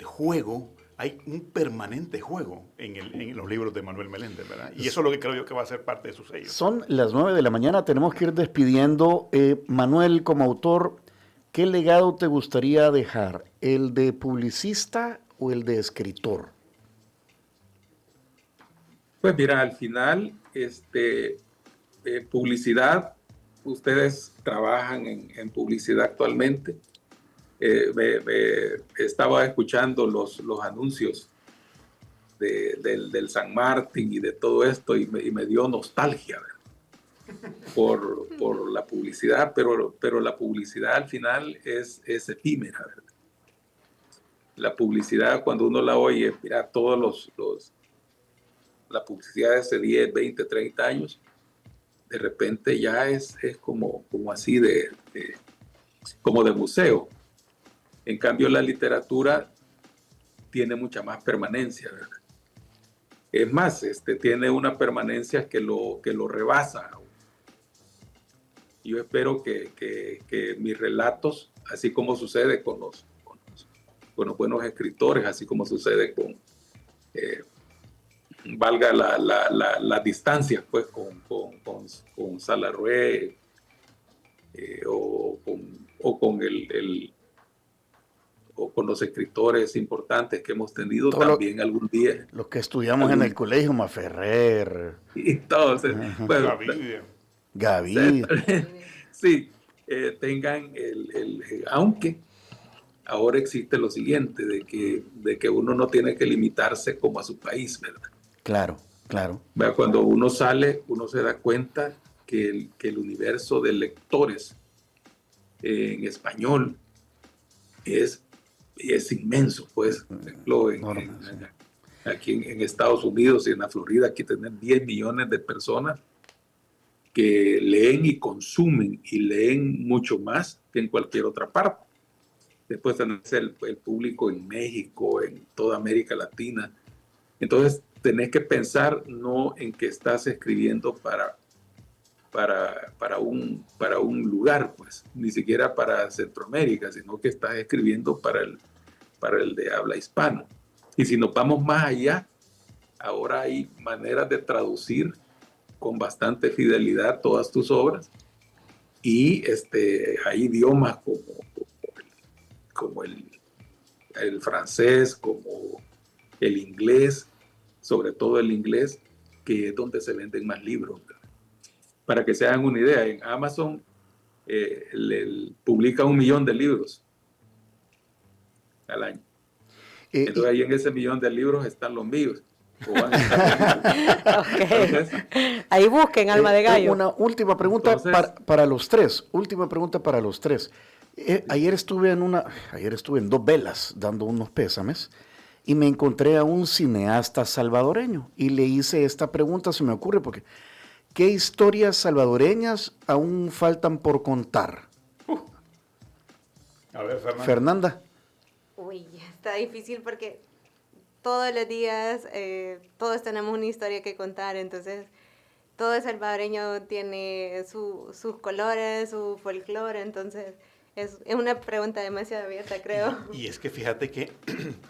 juego. Hay un permanente juego en los libros de Manuel Meléndez, ¿verdad? Y eso es lo que creo yo que va a ser parte de su sello. Son las 9 de la mañana, tenemos que ir despidiendo. Manuel, como autor, ¿qué legado te gustaría dejar? ¿El de publicista o el de escritor? Pues mira, al final, publicidad, ustedes trabajan en publicidad actualmente. Estaba escuchando los anuncios del San Martín y de todo esto y me dio nostalgia, ¿verdad?, por la publicidad, pero la publicidad al final es efímera, ¿verdad? La publicidad, cuando uno la oye, mira, la publicidad de hace 10, 20, 30 años, de repente ya es como así como de museo. En cambio, la literatura tiene mucha más permanencia, ¿verdad? Es más, tiene una permanencia que lo rebasa. Yo espero que mis relatos, así como sucede con los buenos escritores, así como sucede con, valga la distancia, pues, con Salarrué, o con los escritores importantes que hemos tenido también algún día. Los que estudiamos en el colegio, Maferrer. Y todos. Bueno, Gavidia. Sí, tengan aunque ahora existe lo siguiente, de que uno no tiene que limitarse como a su país, ¿verdad? Claro, claro. Cuando uno sale, uno se da cuenta que el universo de lectores en español es inmenso, pues. Por ejemplo, aquí en Estados Unidos y en la Florida, aquí tenemos 10 millones de personas que leen y consumen, y leen mucho más que en cualquier otra parte. Después tenés el público en México, en toda América Latina. Entonces, tenés que pensar no en que estás escribiendo para un lugar, pues, ni siquiera para Centroamérica, sino que estás escribiendo para el de habla hispana. Y si nos vamos más allá, ahora hay maneras de traducir con bastante fidelidad todas tus obras, y hay idiomas como el francés, como el inglés, sobre todo el inglés, que es donde se venden más libros. Para que se hagan una idea, en Amazon publica 1 millón de libros al año. Entonces ahí en ese 1 millón de libros están los míos. Okay. Ahí busquen Alma de Gallo. Una última pregunta para los tres. Última pregunta para los tres. Ayer estuve en 2 velas dando unos pésames y me encontré a un cineasta salvadoreño y le hice esta pregunta, se me ocurre, porque ¿qué historias salvadoreñas aún faltan por contar? A ver, Fernanda. Uy, está difícil porque todos los días todos tenemos una historia que contar, entonces todo salvadoreño tiene sus colores, su folclore, entonces es una pregunta demasiado abierta, creo. Y es que fíjate que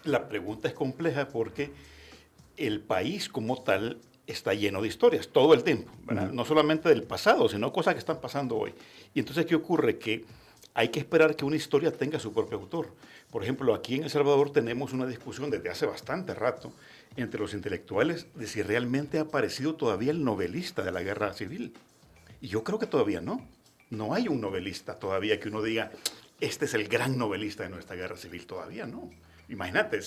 la pregunta es compleja porque el país como tal está lleno de historias todo el tiempo, ¿verdad? No solamente del pasado, sino cosas que están pasando hoy. Y entonces, ¿qué ocurre? Que hay que esperar que una historia tenga su propio autor. Por ejemplo, aquí en El Salvador tenemos una discusión desde hace bastante rato entre los intelectuales de si realmente ha aparecido todavía el novelista de la guerra civil. Y yo creo que todavía no. No hay un novelista todavía que uno diga, este es el gran novelista de nuestra guerra civil. Todavía no. Imagínate,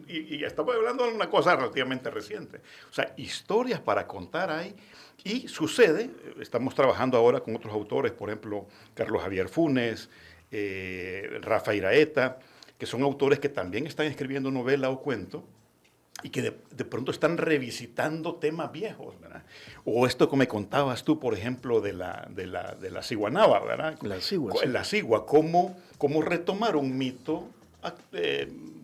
y estamos hablando de una cosa relativamente reciente. O sea, historias para contar hay. Y sucede, estamos trabajando ahora con otros autores, por ejemplo, Carlos Javier Funes, Rafa Iraeta, que son autores que también están escribiendo novela o cuento y que de pronto están revisitando temas viejos, ¿verdad? O esto que me contabas tú, por ejemplo, de la ciguanaba, ¿verdad? La cigua. Sí. La cigua, cómo retomar un mito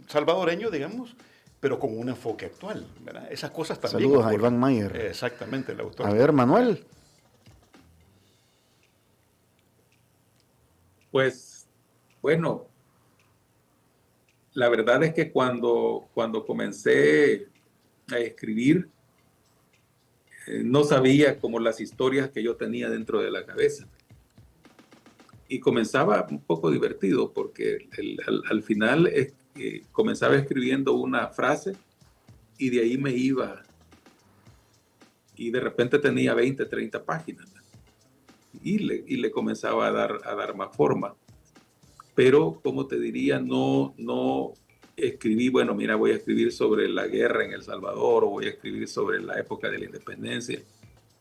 salvadoreño, digamos, pero con un enfoque actual, ¿verdad? Esas cosas también. Saludos a Iván Mayer. Exactamente, el autor. A ver, Manuel. Pues, bueno, la verdad es que cuando comencé a escribir, no sabía como las historias que yo tenía dentro de la cabeza. Y comenzaba un poco divertido porque al final comenzaba escribiendo una frase y de ahí me iba. Y de repente tenía 20, 30 páginas. Y le comenzaba a dar más forma. Pero, como te diría, no escribí, bueno, mira, voy a escribir sobre la guerra en El Salvador o voy a escribir sobre la época de la independencia.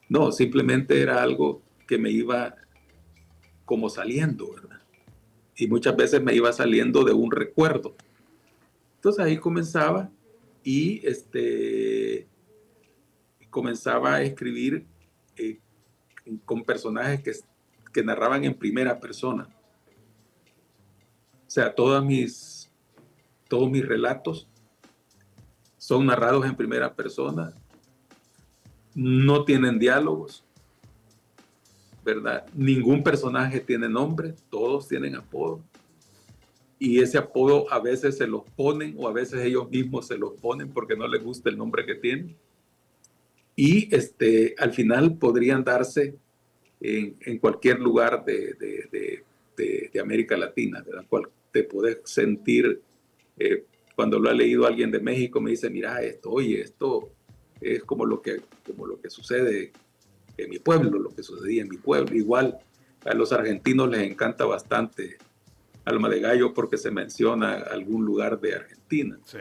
No, simplemente era algo que me iba como saliendo, ¿verdad? Y muchas veces me iba saliendo de un recuerdo. Entonces ahí comenzaba y comenzaba a escribir con personajes que narraban en primera persona. O sea, todos mis relatos son narrados en primera persona, no tienen diálogos, ¿verdad? Ningún personaje tiene nombre, todos tienen apodo. Y ese apodo a veces se los ponen o a veces ellos mismos se los ponen porque no les gusta el nombre que tienen. Y al final podrían darse en cualquier lugar de América Latina, de la cual te puedes sentir, cuando lo ha leído alguien de México, me dice, mira esto es como lo que sucede en mi pueblo, lo que sucedía en mi pueblo. Igual a los argentinos les encanta bastante Alma de Gallo porque se menciona algún lugar de Argentina. Sí.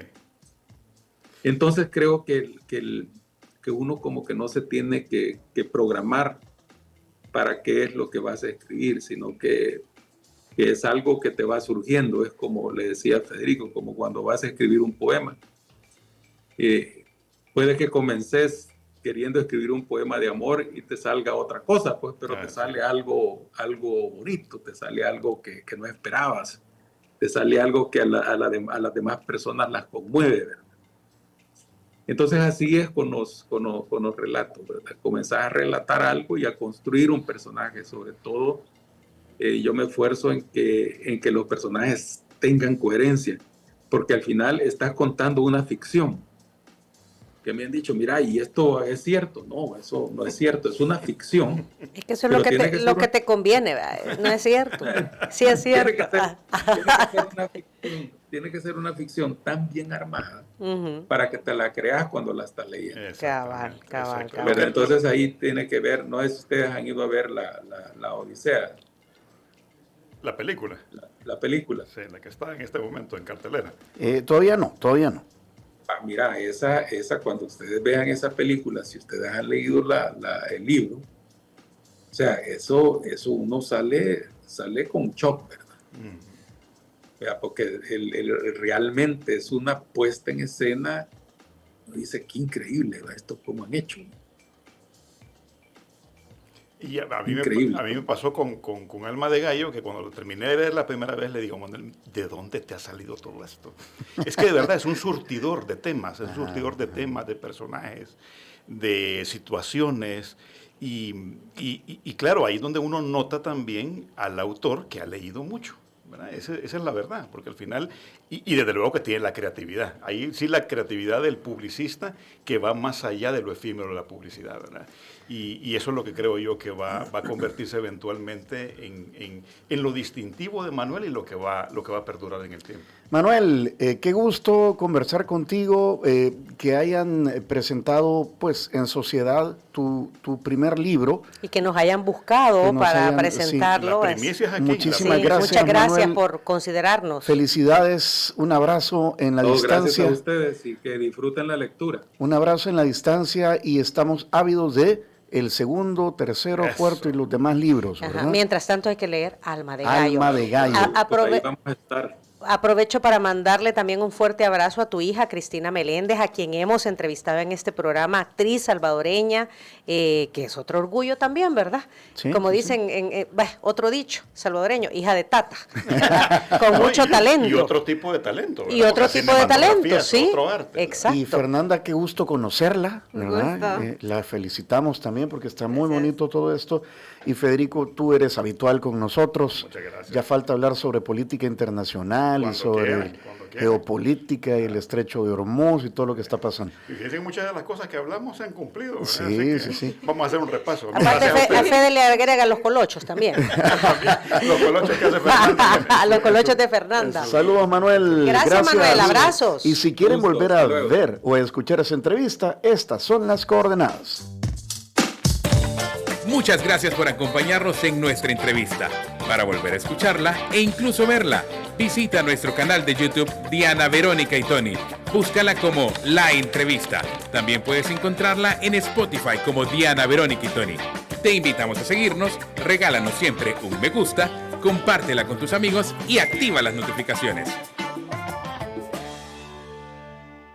Entonces creo que uno como que no se tiene que programar para qué es lo que vas a escribir, sino que es algo que te va surgiendo. Es como le decía Federico, como cuando vas a escribir un poema. Puede que comences queriendo escribir un poema de amor y te salga otra cosa, pues, pero te sale algo bonito, te sale algo que no esperabas, te sale algo que a las demás personas las conmueve, ¿verdad? Entonces así es con los relatos, ¿verdad? Comenzar a relatar algo y a construir un personaje. Sobre todo, yo me esfuerzo en que los personajes tengan coherencia, porque al final estás contando una ficción. que me han dicho, mira, y esto es cierto. No, eso no es cierto, es una ficción. Es que eso es lo que te conviene, ¿verdad? No es cierto. Sí es cierto. Tiene que ser una ficción tan bien armada para que te la creas cuando la estás leyendo. Cabal. Entonces ahí tiene que ver, no es ustedes han ido a ver la Odisea. La película. La película. Sí, la que está en este momento en cartelera. Todavía no. Mira, esa cuando ustedes vean esa película, si ustedes han leído el libro, o sea, eso uno sale con shock, ¿verdad? Porque realmente es una puesta en escena, dice, qué increíble, ¿verdad? Esto cómo han hecho. Y a mí me pasó con Alma de Gallo, que cuando lo terminé de ver la primera vez le digo, Manuel, ¿de dónde te ha salido todo esto? Es que de verdad es un surtidor de temas, de personajes, de situaciones, y claro, ahí es donde uno nota también al autor que ha leído mucho. Esa es la verdad, porque al final, y desde luego que tiene la creatividad, ahí sí la creatividad del publicista que va más allá de lo efímero de la publicidad, ¿verdad? Y eso es lo que creo yo que va a convertirse eventualmente en lo distintivo de Manuel y lo que va a perdurar en el tiempo. Manuel, qué gusto conversar contigo, que hayan presentado pues en sociedad tu primer libro. Y que nos hayan buscado para presentarlo. Sí, muchísimas gracias. Muchas gracias, Manuel, por considerarnos. Felicidades, un abrazo en la distancia. Gracias a ustedes y que disfruten la lectura. Un abrazo en la distancia y estamos ávidos de el segundo, tercero, cuarto y los demás libros, ¿verdad? Mientras tanto hay que leer Alma de Gallo. Alma de Gallo. Ahí vamos a estar. Aprovecho para mandarle también un fuerte abrazo a tu hija, Cristina Meléndez, a quien hemos entrevistado en este programa, actriz salvadoreña, que es otro orgullo también, ¿verdad? Sí, como dicen, otro dicho, salvadoreño, hija de tata, con mucho talento. Y otro tipo de talento, ¿verdad? Y otro tipo de talento, sí. Otro arte, exacto. Y Fernanda, qué gusto conocerla, ¿verdad? La felicitamos también porque está muy bonito todo esto. Y Federico, tú eres habitual con nosotros. Muchas gracias. Ya falta hablar sobre política internacional y sobre geopolítica y el estrecho de Hormuz y todo lo que está pasando. Y fíjense, muchas de las cosas que hablamos se han cumplido, ¿verdad? Sí. Vamos a hacer un repaso. Aparte, a Fede le agrega los colochos también. Los colochos que hace Fernanda. Los colochos de Fernanda. Saludos, Manuel. Gracias, Manuel. Abrazos. Y si quieren volver a ver o a escuchar esa entrevista, estas son las coordenadas. Muchas gracias por acompañarnos en nuestra entrevista. Para volver a escucharla e incluso verla, visita nuestro canal de YouTube Diana Verónica y Tony. Búscala como La Entrevista. También puedes encontrarla en Spotify como Diana Verónica y Tony. Te invitamos a seguirnos, regálanos siempre un me gusta, compártela con tus amigos y activa las notificaciones.